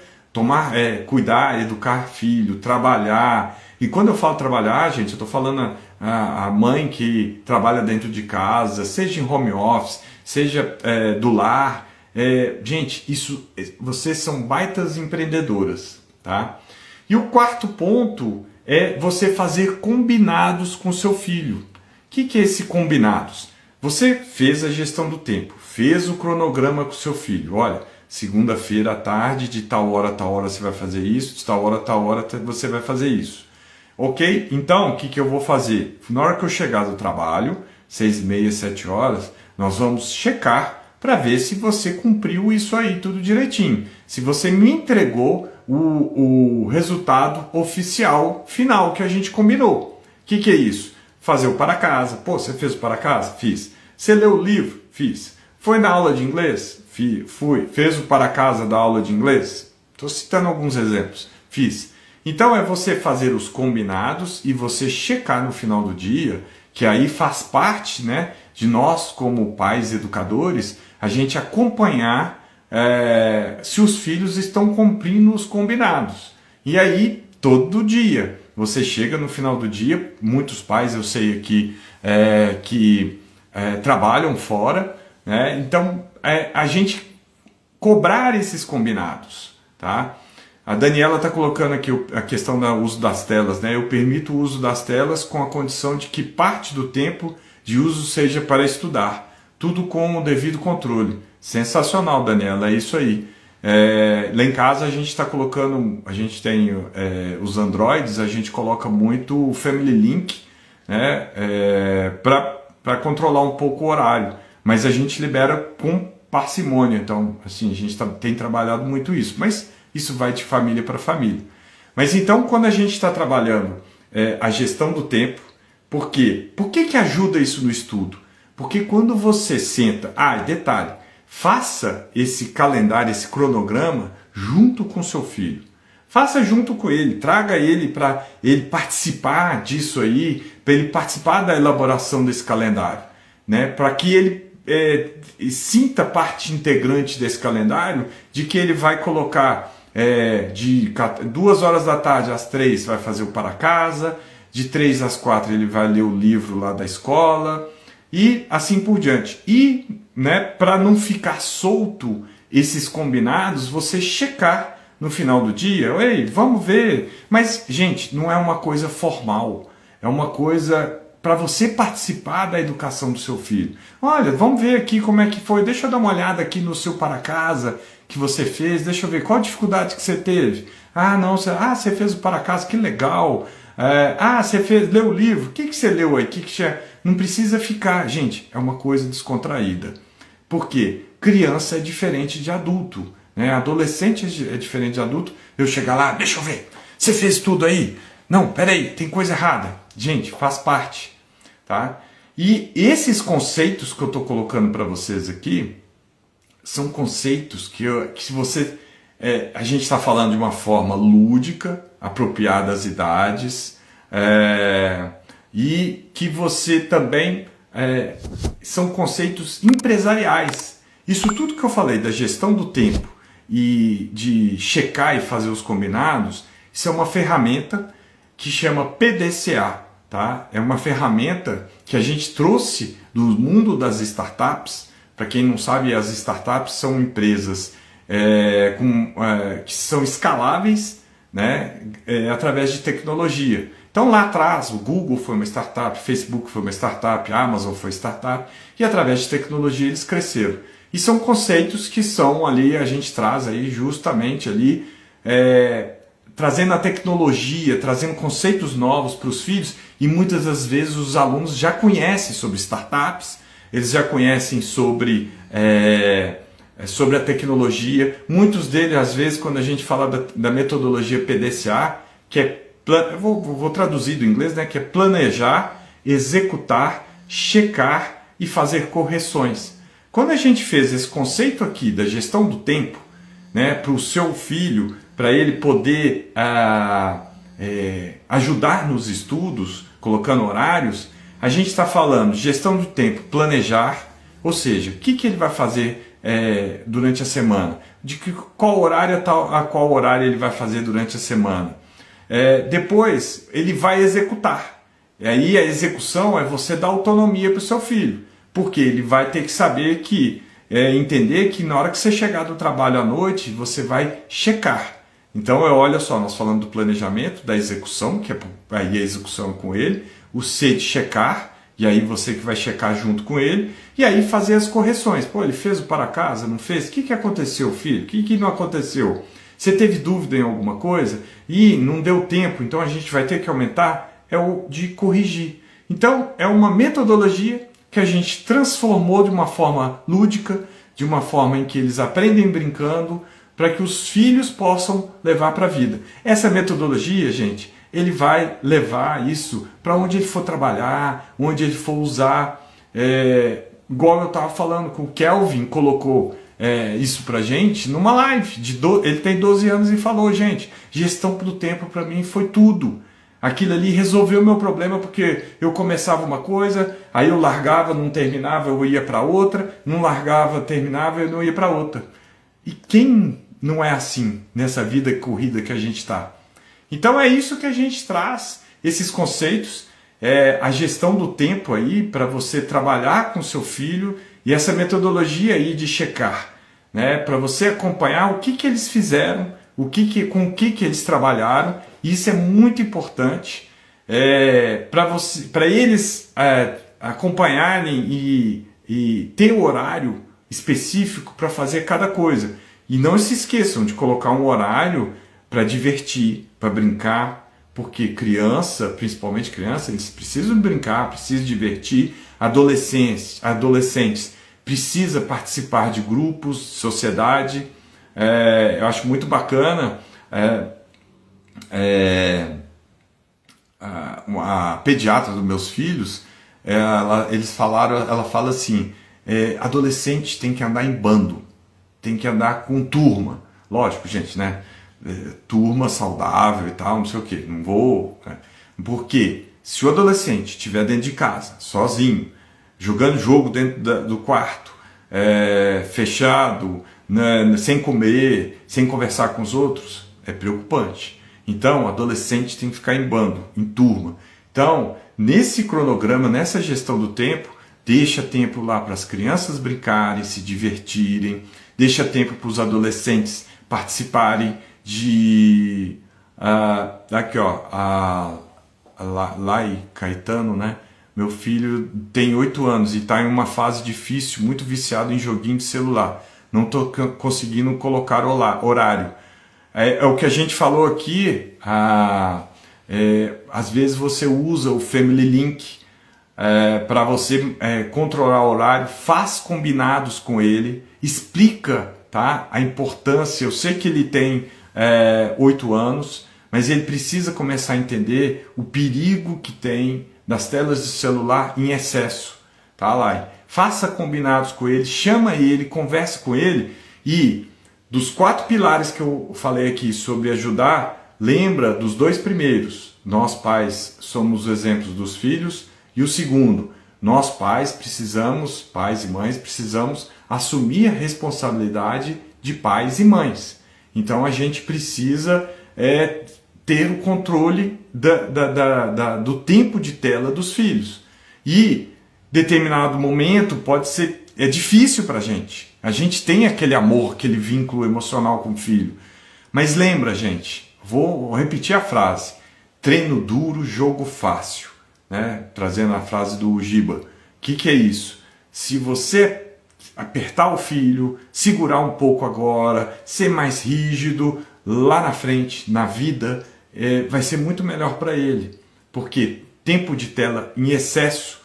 cuidar, educar filho, trabalhar. E quando eu falo trabalhar, gente, eu estou falando a mãe que trabalha dentro de casa, seja em home office, seja do lar. Gente, vocês são baitas empreendedoras, tá? E o quarto ponto é você fazer combinados com seu filho. O que é esse combinados? Você fez a gestão do tempo, fez o cronograma com seu filho. Olha, segunda-feira à tarde, de tal hora você vai fazer isso, de tal hora você vai fazer isso. Ok? Então, o que eu vou fazer? Na hora que eu chegar do trabalho, 6h30, 7h, nós vamos checar para ver se você cumpriu isso aí tudo direitinho. Se você me entregou o resultado oficial final que a gente combinou. O que é isso? Fazer o para casa. Pô, você fez o para casa? Fiz. Você leu o livro? Fiz. Foi na aula de inglês? Fui. Fez o para casa da aula de inglês? Estou citando alguns exemplos. Fiz. Então é você fazer os combinados e você checar no final do dia, que aí faz parte, né, de nós como pais educadores, a gente acompanhar se os filhos estão cumprindo os combinados. E aí, todo dia, você chega no final do dia, muitos pais eu sei aqui que trabalham fora, né? Então a gente cobrar esses combinados, tá? A Daniela está colocando aqui a questão do uso das telas, né? Eu permito o uso das telas com a condição de que parte do tempo de uso seja para estudar, tudo com o devido controle. Sensacional, Daniela, é isso aí. Lá em casa a gente está colocando, a gente tem os Androids, a gente coloca muito o Family Link, né? Para controlar um pouco o horário, mas a gente libera com parcimônia. Então, assim, a gente tem trabalhado muito isso, mas isso vai de família para família. Mas então, quando a gente está trabalhando a gestão do tempo, por quê? Por que ajuda isso no estudo? Porque quando você senta... detalhe, faça esse calendário, esse cronograma junto com seu filho. faça junto com ele, traga ele para ele participar disso aí, para ele participar da elaboração desse calendário, né? Para que ele sinta parte integrante desse calendário, de que ele vai colocar de 2 horas da tarde às 3 vai fazer o para casa, de 3 às 4 ele vai ler o livro lá da escola, e assim por diante. E, né, para não ficar solto esses combinados, você checar no final do dia, ei, vamos ver. Mas, gente, não é uma coisa formal, é uma coisa para você participar da educação do seu filho. Olha, vamos ver aqui como é que foi, deixa eu dar uma olhada aqui no seu para casa que você fez, deixa eu ver qual a dificuldade que você teve. Ah, não, você fez o para casa, que legal. Você leu o livro, o que você leu aí? Não precisa ficar, gente, é uma coisa descontraída. Por quê? Criança é diferente de adulto, né? Adolescente é diferente de adulto. Eu chegar lá, deixa eu ver, você fez tudo aí? Não, peraí, tem coisa errada. Gente, faz parte, tá? E esses conceitos que eu estou colocando para vocês aqui são conceitos que se você... a gente está falando de uma forma lúdica, apropriada às idades, e que você também... são conceitos empresariais. Isso tudo que eu falei da gestão do tempo e de checar e fazer os combinados, isso é uma ferramenta que chama PDCA, tá? É uma ferramenta que a gente trouxe do mundo das startups. Para quem não sabe, as startups são empresas que são escaláveis, né? Através de tecnologia. Então lá atrás o Google foi uma startup, Facebook foi uma startup, a Amazon foi startup, e através de tecnologia eles cresceram. E são conceitos que são ali, a gente traz aí justamente ali, trazendo a tecnologia, trazendo conceitos novos para os filhos, e muitas das vezes os alunos já conhecem sobre startups, eles já conhecem sobre a tecnologia. Muitos deles, às vezes, quando a gente fala da metodologia PDCA, que é, eu vou traduzir do inglês, né, que é planejar, executar, checar e fazer correções. Quando a gente fez esse conceito aqui da gestão do tempo, né, para o seu filho, para ele poder ajudar nos estudos, colocando horários, a gente está falando gestão do tempo, planejar, ou seja, o que ele vai fazer durante a semana, de qual horário a qual horário ele vai fazer durante a semana. Depois ele vai executar. E aí a execução é você dar autonomia para o seu filho, porque ele vai ter que saber que, entender que na hora que você chegar do trabalho à noite, você vai checar. Então olha só, nós falamos do planejamento, da execução, que aí a execução é com ele, o C de checar, e aí você que vai checar junto com ele, e aí fazer as correções. Pô, ele fez o para casa, não fez? O que aconteceu, filho? O que não aconteceu? Você teve dúvida em alguma coisa e não deu tempo, então a gente vai ter que aumentar, é o de corrigir. Então é uma metodologia que a gente transformou de uma forma lúdica, de uma forma em que eles aprendem brincando, para que os filhos possam levar para a vida. Essa metodologia, gente, ele vai levar isso para onde ele for trabalhar, onde ele for usar. Igual eu estava falando, com o Kelvin colocou isso para gente numa live. Ele tem 12 anos e falou, gente, gestão do tempo para mim foi tudo. Aquilo ali resolveu o meu problema, porque eu começava uma coisa, aí eu largava, não terminava, eu ia para outra, não largava, terminava, eu não ia para outra. E quem não é assim nessa vida corrida que a gente está? Então é isso que a gente traz, esses conceitos, a gestão do tempo aí para você trabalhar com seu filho, e essa metodologia aí de checar, né, para você acompanhar o que eles fizeram, com o que eles trabalharam. Isso é muito importante para eles acompanharem e ter o horário específico para fazer cada coisa. E não se esqueçam de colocar um horário para divertir, para brincar, porque criança, principalmente criança, eles precisam brincar, precisam divertir. Adolescentes precisam participar de grupos, sociedade. Eu acho muito bacana a pediatra dos meus filhos, ela fala assim, adolescente tem que andar em bando, tem que andar com turma. Lógico, gente, né? turma saudável e tal, não sei o que, não vou... Né? Porque se o adolescente estiver dentro de casa, sozinho, jogando jogo dentro do quarto, fechado, né, sem comer, sem conversar com os outros, é preocupante. Então, o adolescente tem que ficar em bando, em turma. Então, nesse cronograma, nessa gestão do tempo, deixa tempo lá para as crianças brincarem, se divertirem, deixa tempo para os adolescentes participarem de... aqui, ó, Lai Caetano, né? Meu filho tem 8 anos e está em uma fase difícil, muito viciado em joguinho de celular. Não estou conseguindo colocar horário. É o que a gente falou aqui, às vezes você usa o Family Link para você controlar o horário, faz combinados com ele, explica, tá, a importância. Eu sei que ele tem 8 anos, mas ele precisa começar a entender o perigo que tem das telas de celular em excesso. Tá, lá? Faça combinados com ele, chama ele, converse com ele e dos 4 pilares que eu falei aqui sobre ajudar, lembra dos 2 primeiros. Nós pais somos os exemplos dos filhos. E o segundo, nós pais e mães precisamos assumir a responsabilidade de pais e mães. Então a gente precisa ter o controle do tempo de tela dos filhos. E determinado momento pode ser difícil para a gente. A gente tem aquele amor, aquele vínculo emocional com o filho. Mas lembra, gente, vou repetir a frase: treino duro, jogo fácil. Né? Trazendo a frase do Giba. O que é isso? Se você apertar o filho, segurar um pouco agora, ser mais rígido, lá na frente, na vida, vai ser muito melhor para ele. Porque tempo de tela em excesso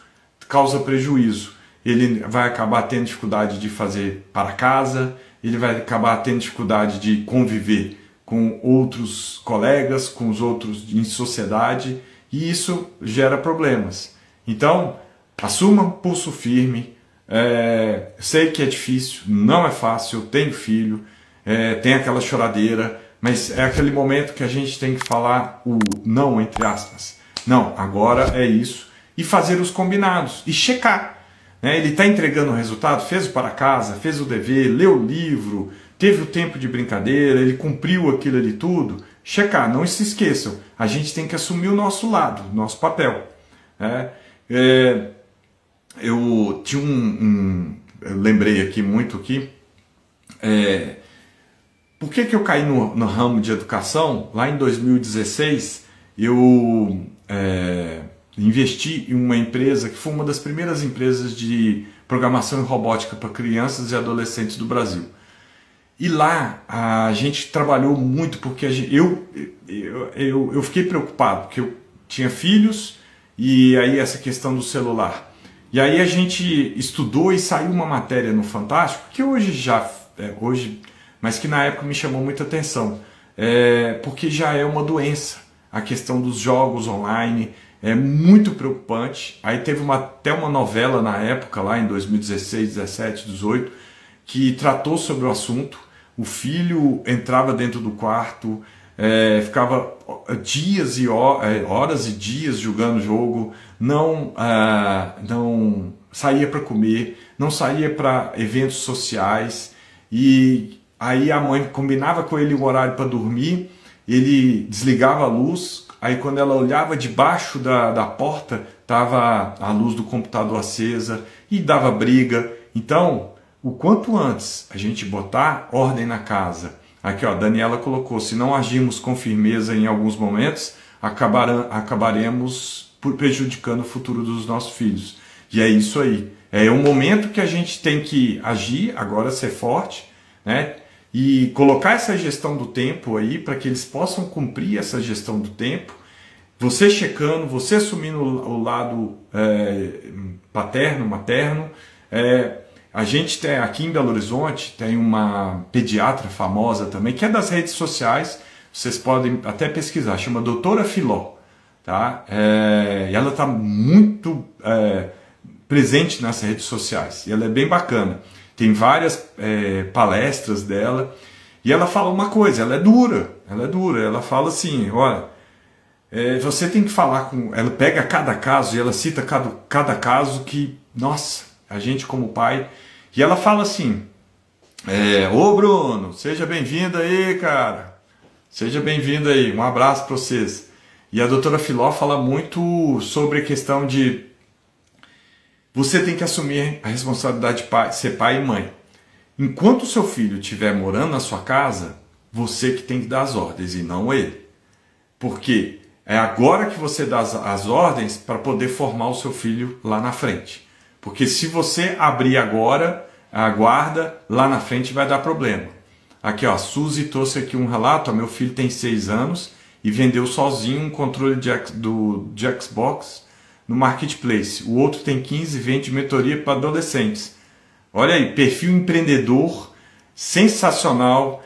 causa prejuízo. Ele vai acabar tendo dificuldade de fazer para casa, ele vai acabar tendo dificuldade de conviver com outros colegas, com os outros em sociedade, e isso gera problemas. Então, assuma pulso firme. Sei que é difícil, não é fácil, eu tenho filho, tem aquela choradeira, mas é aquele momento que a gente tem que falar o não, entre aspas. Não, agora é isso. E fazer os combinados, e checar. Né? Ele está entregando o resultado, fez o para casa, fez o dever, leu o livro, teve o tempo de brincadeira, ele cumpriu aquilo ali tudo. Checar, não se esqueçam, a gente tem que assumir o nosso lado, o nosso papel. Né? Eu tinha eu lembrei aqui muito aqui, por que eu caí no ramo de educação? Lá em 2016, eu investi em uma empresa que foi uma das primeiras empresas de programação e robótica para crianças e adolescentes do Brasil. E lá a gente trabalhou muito porque eu fiquei preocupado, porque eu tinha filhos e aí essa questão do celular. E aí a gente estudou e saiu uma matéria no Fantástico, que hoje, mas que na época me chamou muita atenção, porque já é uma doença. A questão dos jogos online é muito preocupante. Aí teve até uma novela na época, lá em 2016, 17, 18, que tratou sobre o assunto. O filho entrava dentro do quarto, ficava dias e horas e dias jogando jogo, não saía para comer, não saía para eventos sociais, e aí a mãe combinava com ele um horário para dormir, ele desligava a luz, aí quando ela olhava debaixo da porta, estava a luz do computador acesa e dava briga. Então, o quanto antes a gente botar ordem na casa. Aqui, ó, Daniela colocou: se não agirmos com firmeza em alguns momentos, acabaremos prejudicando o futuro dos nossos filhos. E é isso aí. É um momento que a gente tem que agir, agora ser forte, né? E colocar essa gestão do tempo aí para que eles possam cumprir essa gestão do tempo. Você checando, você assumindo o lado paterno, materno. A gente tem aqui em Belo Horizonte, tem uma pediatra famosa também, que é das redes sociais, vocês podem até pesquisar, chama Doutora Filó. Tá? E ela está muito presente nas redes sociais, e ela é bem bacana. Tem várias palestras dela, e ela fala uma coisa: ela é dura, ela é dura. Ela fala assim, olha, você tem que falar com... Ela pega cada caso e ela cita cada caso que, nossa, a gente como pai... E ela fala assim, ô Bruno, seja bem-vindo aí, cara. Seja bem-vindo aí, um abraço para vocês. E a doutora Filó fala muito sobre a questão de você tem que assumir a responsabilidade de ser pai e mãe. Enquanto o seu filho estiver morando na sua casa, você que tem que dar as ordens e não ele. Porque é agora que você dá as ordens para poder formar o seu filho lá na frente. Porque se você abrir agora a guarda, lá na frente vai dar problema. Aqui, ó, a Suzy trouxe aqui um relato. Ó, meu filho tem 6 anos e vendeu sozinho um controle de Xbox no Marketplace. O outro tem 15 e vende mentoria para adolescentes. Olha aí, perfil empreendedor, sensacional.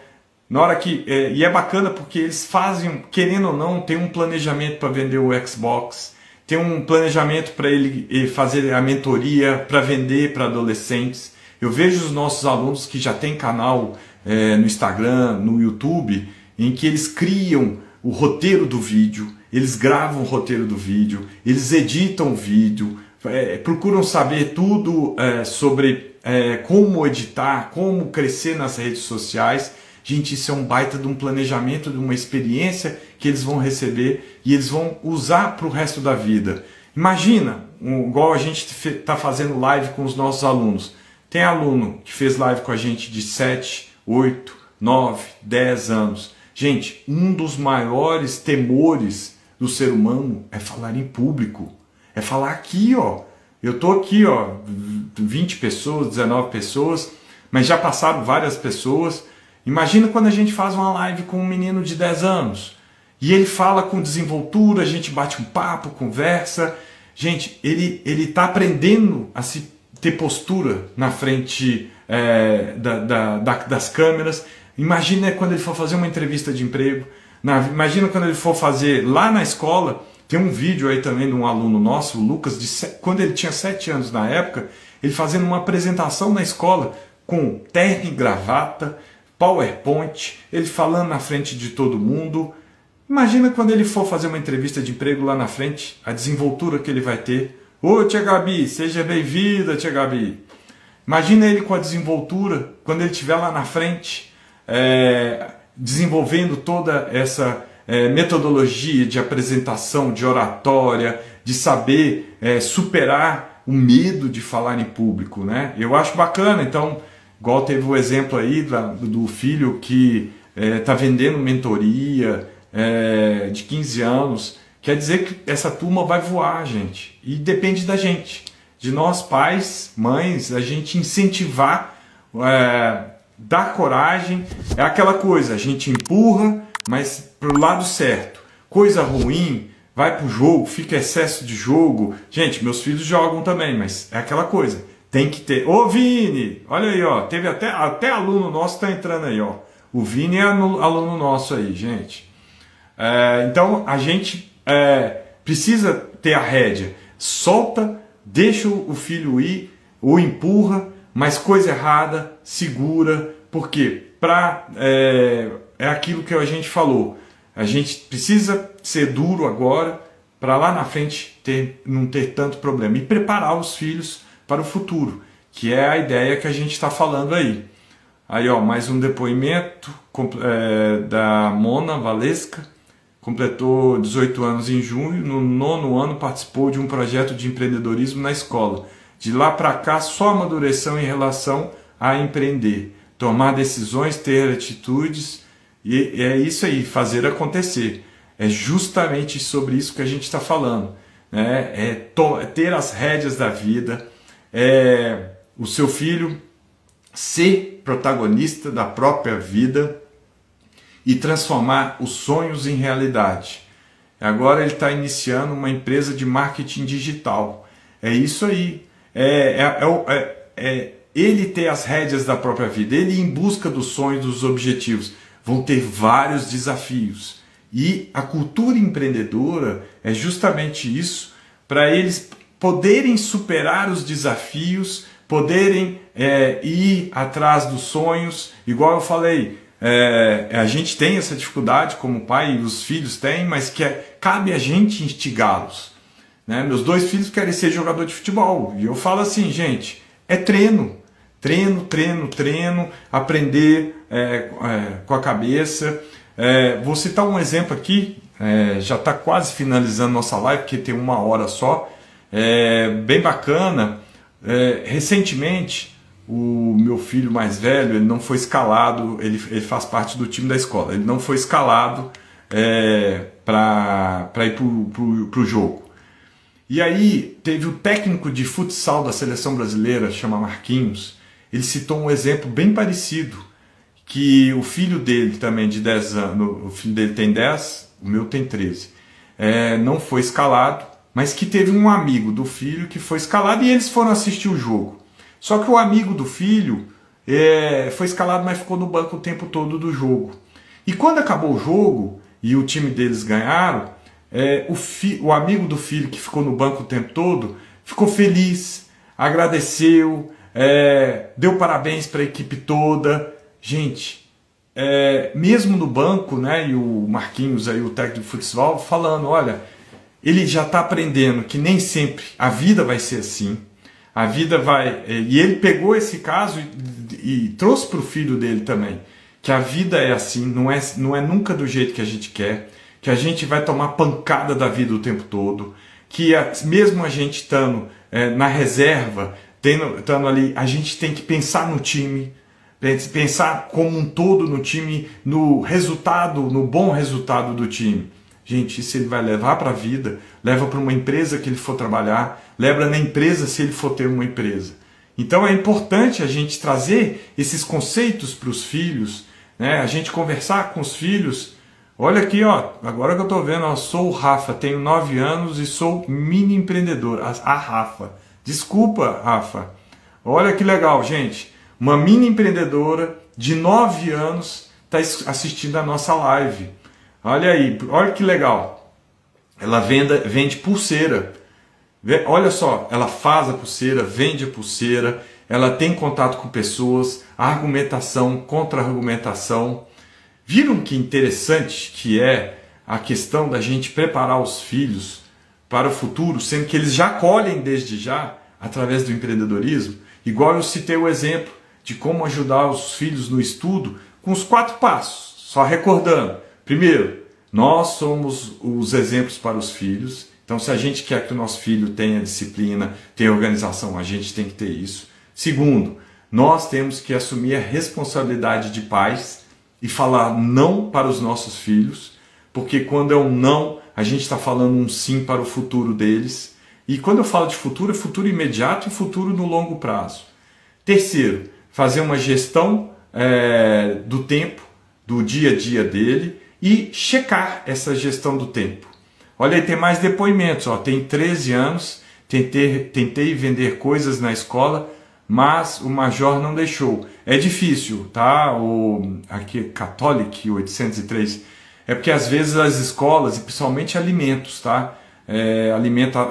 Na hora que, e é bacana porque eles fazem, querendo ou não, tem um planejamento para vender o Xbox, tem um planejamento para ele fazer a mentoria, para vender para adolescentes. Eu vejo os nossos alunos que já têm canal no Instagram, no YouTube, em que eles criam o roteiro do vídeo, eles gravam o roteiro do vídeo, eles editam o vídeo, procuram saber tudo sobre como editar, como crescer nas redes sociais. Gente, isso é um baita de um planejamento, de uma experiência que eles vão receber e eles vão usar para o resto da vida. Imagina, igual a gente está fazendo live com os nossos alunos. Tem aluno que fez live com a gente de 7, 8, 9, 10 anos. Gente, um dos maiores temores do ser humano é falar em público. É falar aqui, ó. Eu tô aqui, ó, 20 pessoas, 19 pessoas, mas já passaram várias pessoas. Imagina quando a gente faz uma live com um menino de 10 anos e ele fala com desenvoltura, a gente bate um papo, conversa. Gente, ele tá aprendendo a se ter postura na frente das câmeras. Imagina quando ele for fazer uma entrevista de emprego. Imagina quando ele for fazer lá na escola. Tem um vídeo aí também de um aluno nosso, o Lucas, quando ele tinha 7 anos na época, ele fazendo uma apresentação na escola com terno e gravata, PowerPoint, ele falando na frente de todo mundo. Imagina quando ele for fazer uma entrevista de emprego lá na frente, a desenvoltura que ele vai ter. Ô, tia Gabi, seja bem-vinda, tia Gabi. Imagina ele com a desenvoltura, quando ele estiver lá na frente, desenvolvendo toda essa metodologia de apresentação, de oratória, de saber superar o medo de falar em público, né? Eu acho bacana. Então, igual teve o exemplo aí do filho que está vendendo mentoria de 15 anos, quer dizer que essa turma vai voar, gente. E depende da gente, de nós pais, mães, a gente incentivar, dar coragem. É aquela coisa, a gente empurra, mas para o lado certo. Coisa ruim, vai para o jogo, fica excesso de jogo. Gente, meus filhos jogam também, mas é aquela coisa. Tem que ter. Ô Vini, olha aí, ó. Teve até aluno nosso está entrando aí, ó. O Vini é aluno nosso aí, gente. Então a gente precisa ter a rédea. Solta, deixa o filho ir, ou empurra, mas coisa errada, segura. Por quê? É aquilo que a gente falou. A gente precisa ser duro agora para lá na frente não ter tanto problema. E preparar os filhos para o futuro, que é a ideia que a gente está falando aí. Aí, ó, mais um depoimento da Mona Valesca. Completou 18 anos em junho. No 9º ano participou de um projeto de empreendedorismo na escola. De lá para cá só amadureceu em relação a empreender. Tomar decisões, ter atitudes, e é isso aí, fazer acontecer. É justamente sobre isso que a gente está falando, né? Ter as rédeas da vida, o seu filho ser protagonista da própria vida e transformar os sonhos em realidade. Agora ele está iniciando uma empresa de marketing digital. É isso aí. Ele ter as rédeas da própria vida, ele ir em busca dos sonhos, dos objetivos. Vão ter vários desafios. E a cultura empreendedora é justamente isso, para eles poderem superar os desafios, poderem ir atrás dos sonhos. Igual eu falei, A gente tem essa dificuldade como pai, e os filhos têm, mas cabe a gente instigá-los. Né? Meus 2 filhos querem ser jogador de futebol, e eu falo assim, gente, é treino, aprender com a cabeça. Vou citar um exemplo aqui, já está quase finalizando nossa live, porque tem 1 hora só, bem bacana. Recentemente, o meu filho mais velho, ele não foi escalado, ele faz parte do time da escola, ele não foi escalado para ir para o jogo. E aí teve o técnico de futsal da seleção brasileira, chama Marquinhos, ele citou um exemplo bem parecido, que o filho dele também de 10 anos, o filho dele tem 10, o meu tem 13, não foi escalado, mas que teve um amigo do filho que foi escalado e eles foram assistir o jogo. Só que o amigo do filho foi escalado, mas ficou no banco o tempo todo do jogo. E quando acabou o jogo e o time deles ganharam, o amigo do filho que ficou no banco o tempo todo ficou feliz, agradeceu, deu parabéns para a equipe toda. Gente, mesmo no banco, né, e o Marquinhos, aí, o técnico de futsal, falando, olha, ele já está aprendendo que nem sempre a vida vai ser assim. A vida vai... E ele pegou esse caso e trouxe para o filho dele também, que a vida é assim, não é nunca do jeito que a gente quer, que a gente vai tomar pancada da vida o tempo todo, que mesmo a gente estando na reserva, estando ali, a gente tem que pensar no time, pensar como um todo no time, no resultado, no bom resultado do time. Gente, isso ele vai levar para a vida, leva para uma empresa que ele for trabalhar, leva na empresa se ele for ter uma empresa. Então é importante a gente trazer esses conceitos para os filhos, né? A gente conversar com os filhos. Olha aqui, ó, agora que eu estou vendo, ó, sou o Rafa, tenho 9 anos e sou mini empreendedor. A Rafa. Desculpa, Rafa. Olha que legal, gente. Uma mini empreendedora de 9 anos está assistindo a nossa live. Olha aí, olha que legal. Ela vende pulseira. Olha só, ela faz a pulseira, vende a pulseira, ela tem contato com pessoas, argumentação, contra-argumentação. Viram que interessante que é a questão da gente preparar os filhos para o futuro, sendo que eles já colhem desde já, através do empreendedorismo? Igual eu citei o exemplo de como ajudar os filhos no estudo com os 4 passos, só recordando. Primeiro, nós somos os exemplos para os filhos. Então, se a gente quer que o nosso filho tenha disciplina, tenha organização, a gente tem que ter isso. Segundo, nós temos que assumir a responsabilidade de pais e falar não para os nossos filhos, porque quando é um não, a gente está falando um sim para o futuro deles. E quando eu falo de futuro, é futuro imediato e futuro no longo prazo. Terceiro, fazer uma gestão do tempo, do dia a dia dele, e checar essa gestão do tempo. Olha aí, tem mais depoimentos. Ó. Tem 13 anos, tentei vender coisas na escola, mas o major não deixou. É difícil, tá? Aqui, Catholic 803. É porque às vezes as escolas, e principalmente alimentos, tá?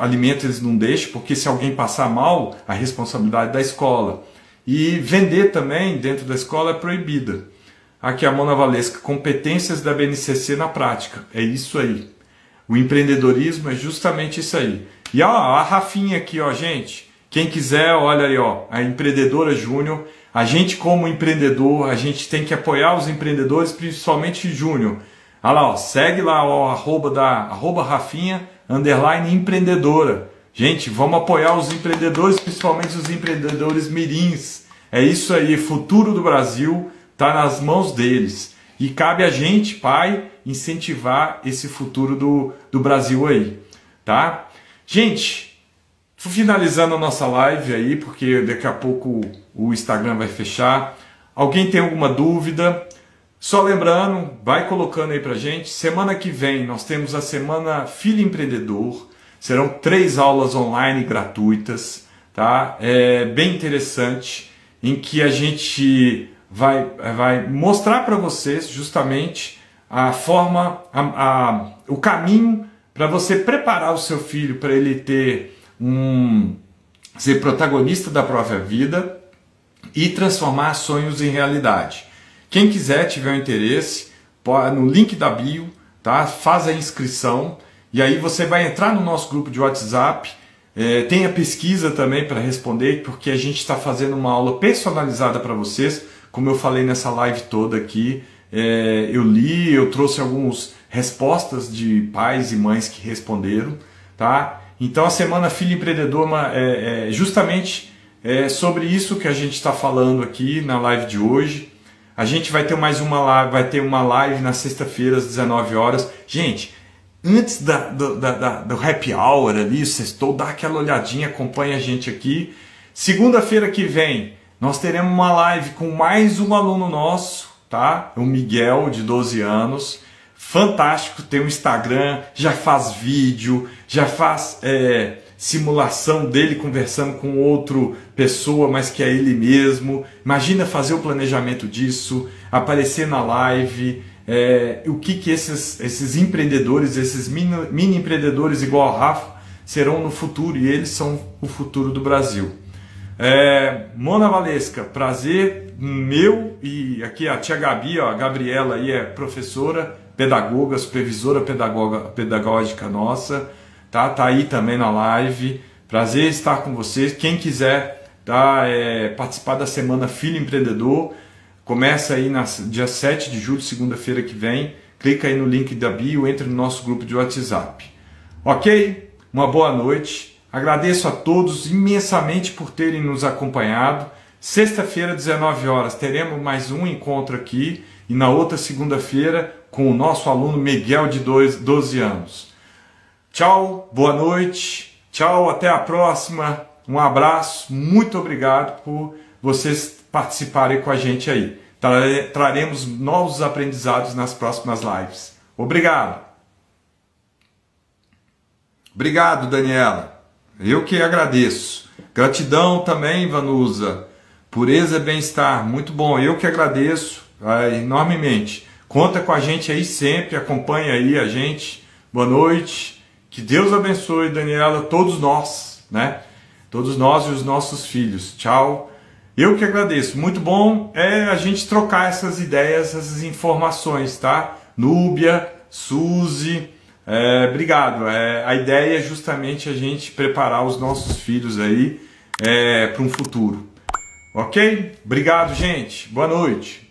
Alimento eles não deixam, porque se alguém passar mal, a responsabilidade da escola. E vender também dentro da escola é proibida. Aqui a Mona Valesca, competências da BNCC na prática. É isso aí. O empreendedorismo é justamente isso aí. E ó, a Rafinha aqui, ó, gente. Quem quiser, olha aí, ó, a empreendedora júnior. A gente como empreendedor, a gente tem que apoiar os empreendedores, principalmente júnior. Olha lá, ó, segue lá o arroba Rafinha _empreendedora. Gente, vamos apoiar os empreendedores, principalmente os empreendedores mirins. É isso aí, futuro do Brasil está nas mãos deles. E cabe a gente, pai, incentivar esse futuro do Brasil aí, tá? Gente, tô finalizando a nossa live aí, porque daqui a pouco o Instagram vai fechar. Alguém tem alguma dúvida? Só lembrando, vai colocando aí pra gente. Semana que vem nós temos a Semana Filho Empreendedor. Serão 3 aulas online gratuitas, tá? É bem interessante, em que a gente vai mostrar para vocês justamente a forma, o caminho para você preparar o seu filho para ele ser protagonista da própria vida e transformar sonhos em realidade. Quem quiser, tiver um interesse, no link da bio, tá? Faz a inscrição e aí você vai entrar no nosso grupo de WhatsApp. Tem a pesquisa também para responder, porque a gente está fazendo uma aula personalizada para vocês, como eu falei nessa live toda aqui. Eu trouxe algumas respostas de pais e mães que responderam, tá? Então a Semana Filho Empreendedor é justamente sobre isso que a gente está falando aqui na live de hoje. A gente vai ter mais uma live, vai ter uma live na sexta-feira às 19 horas. Gente, antes do happy hour ali, o sextou, dá aquela olhadinha, acompanha a gente aqui. Segunda-feira que vem, nós teremos uma live com mais um aluno nosso, tá? O Miguel, de 12 anos. Fantástico, tem um Instagram, já faz vídeo, já faz simulação dele conversando com outra pessoa, mas que é ele mesmo. Imagina fazer o planejamento disso, aparecer na live, o que esses empreendedores, esses mini empreendedores igual ao Rafa, serão no futuro, e eles são o futuro do Brasil. Mona Valesca, prazer meu, e aqui a tia Gabi, ó, a Gabriela aí é professora, pedagoga, supervisora pedagógica nossa, tá aí também na live. Prazer estar com vocês. Quem quiser participar da Semana Filho Empreendedor, começa aí dia 7 de julho, segunda-feira que vem. Clica aí no link da bio, entre no nosso grupo de WhatsApp. Ok? Uma boa noite. Agradeço a todos imensamente por terem nos acompanhado. Sexta-feira, 19 horas, teremos mais um encontro aqui. E na outra segunda-feira, com o nosso aluno Miguel, de 12 anos. Tchau, boa noite. Tchau, até a próxima. Um abraço. Muito obrigado por vocês participarem com a gente aí. Traremos novos aprendizados nas próximas lives. Obrigado. Obrigado, Daniela. Eu que agradeço. Gratidão também, Vanusa. Pureza e bem-estar. Muito bom. Eu que agradeço enormemente. Conta com a gente aí sempre. Acompanha aí a gente. Boa noite. Que Deus abençoe, Daniela, todos nós, né? Todos nós e os nossos filhos. Tchau. Eu que agradeço. Muito bom a gente trocar essas ideias, essas informações, tá? Núbia, Suzy, obrigado. A ideia é justamente a gente preparar os nossos filhos aí para um futuro. Ok? Obrigado, gente. Boa noite.